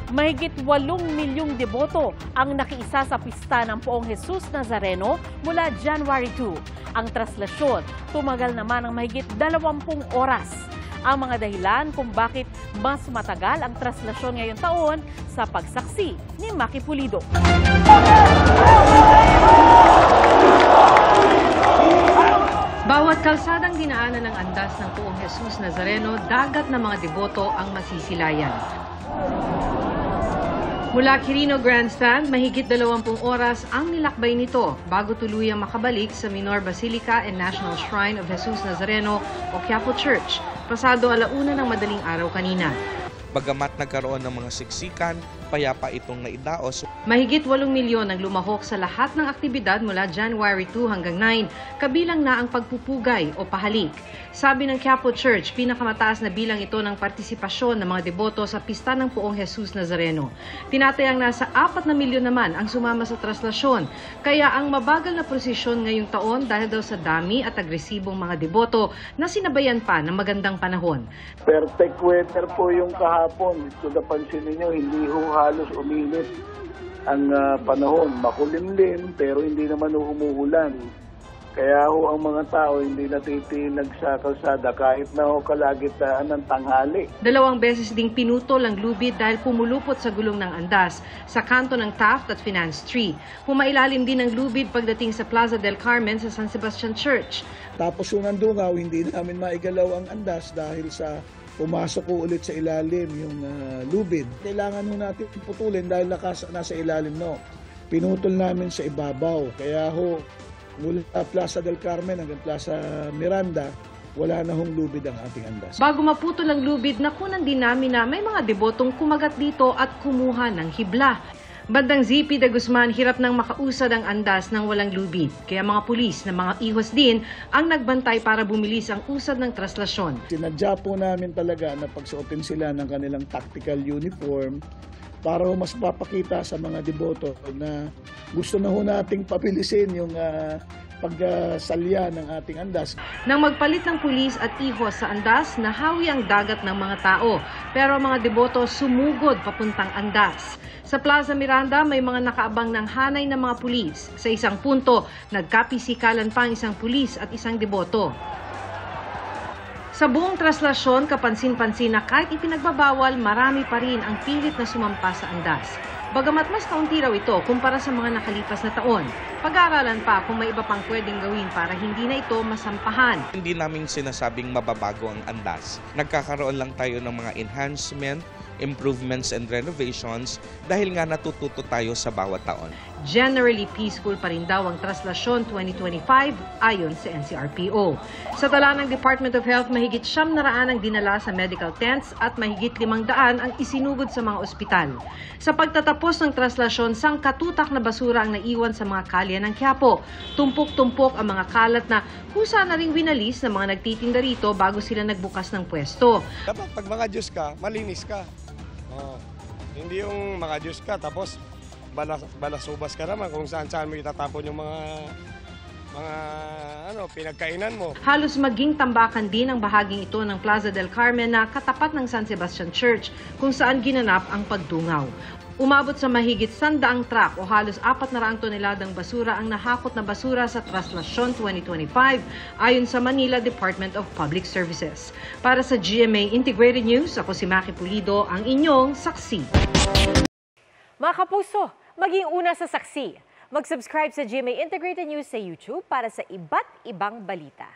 Mahigit 8 milyong deboto ang nakiisa sa pista ng Poong Jesus Nazareno mula January 2. Ang traslasyon tumagal naman ng mahigit 20 oras. Ang mga dahilan kung bakit mas matagal ang traslasyon ngayong taon sa pagsaksi ni Maki Pulido. Bawat kalsadang dinaanan ng andas ng Poong Jesus Nazareno, dagat ng mga deboto ang masisilayan. Mula Quirino Grandstand, mahigit 20 oras ang nilakbay nito bago tuluyang makabalik sa Minor Basilica and National Shrine of Jesus Nazareno o Quiapo Church, pasado 1:00 ng madaling araw kanina. Bagamat nagkaroon ng mga siksikan, payapa itong naidaos. Mahigit 8 milyon ang lumahok sa lahat ng aktibidad mula January 2 hanggang 9, kabilang na ang pagpupugay o pahalik. Sabi ng Quiapo Church, pinakamataas na bilang ito ng partisipasyon ng mga deboto sa pista ng Poong Jesus Nazareno. Tinatayang nasa 4 na milyon naman ang sumama sa traslasyon, kaya ang mabagal na prosesyon ngayong taon dahil daw sa dami at agresibong mga deboto na sinabayan pa ng magandang panahon. Perfect weather po yung kahapon. Kung napansin ninyo, hindi ho halos uminit ang panahon. Makulimlim pero hindi naman umuulan. Kaya ho ang mga tao hindi natitinag sa kalsada kahit na ho kalagitnaan ng tanghali. 2 beses ding pinutol ang lubid dahil pumulupot sa gulong ng andas sa kanto ng Taft at Finance Street. Pumailalim din ang lubid pagdating sa Plaza del Carmen sa San Sebastian Church. Tapos yung Nandungaw, hindi namin maigalaw ang andas dahil sa pumasok ko ulit sa ilalim yung lubid. Kailangan ho natin putulin dahil nasa ilalim no. Pinutol namin sa ibabaw. Kaya ho, mula Plaza del Carmen hanggang Plaza Miranda, wala na hong lubid ang ating andas. Bago maputol ang lubid, nakunan din namin na may mga debotong kumagat dito at kumuha ng hibla. Bandang ZP de Guzman, hirap nang makausad ang andas ng walang lubid. Kaya mga pulis na mga ihos din ang nagbantay para bumilis ang usad ng traslasyon. Sinadya po namin talaga na pagsuotin sila ng kanilang tactical uniform para mas papakita sa mga deboto na gusto na ho nating pabilisin yung pagsalya ng ating andas. Nang magpalit ng pulis at ihos sa andas, nahawi ang dagat ng mga tao. Pero ang mga deboto sumugod papuntang andas. Sa Plaza Miranda, may mga nakaabang ng hanay ng mga pulis. Sa isang punto, nagkapisikalan pa ang isang pulis at isang deboto. Sa buong traslasyon, kapansin-pansin na kahit ipinagbabawal, marami pa rin ang pilit na sumampa sa andas. Bagamat mas kaunti raw ito kumpara sa mga nakalipas na taon, pag-aaralan pa kung may iba pang pwedeng gawin para hindi na ito masampahan. Hindi namin sinasabing mababago ang andas. Nagkakaroon lang tayo ng mga enhancement, improvements and renovations dahil nga natututo tayo sa bawat taon. Generally peaceful pa rin daw ang traslasyon 2025 ayon sa NCRPO. Sa tala ng Department of Health, mahigit 900 ang dinala sa medical tents at mahigit 500 ang isinugod sa mga ospital. Sa pagtatapos ng traslasyon, sangkatutak na basura ang naiwan sa mga kalye ng Quiapo. Tumpok-tumpok ang mga kalat na kusa na ring winalis ng mga nagtitinda rito bago sila nagbukas ng pwesto. Dapat pag mga Diyos ka, malinis ka. Hindi yung mga Diyos ka tapos balasubas ka naman kung saan-saan mo itatapon yung mga pinagkainan mo. Halos maging tambakan din ang bahaging ito ng Plaza del Carmen na katapat ng San Sebastian Church kung saan ginanap ang pagdungaw. Umabot sa mahigit 100 truck o halos 400 toneladang basura ang nahakot na basura sa Traslasyon 2025 ayon sa Manila Department of Public Services. Para sa GMA Integrated News, ako si Maki Pulido, ang inyong saksi. Mga kapuso, maging una sa saksi. Mag-subscribe sa GMA Integrated News sa YouTube para sa iba't ibang balita.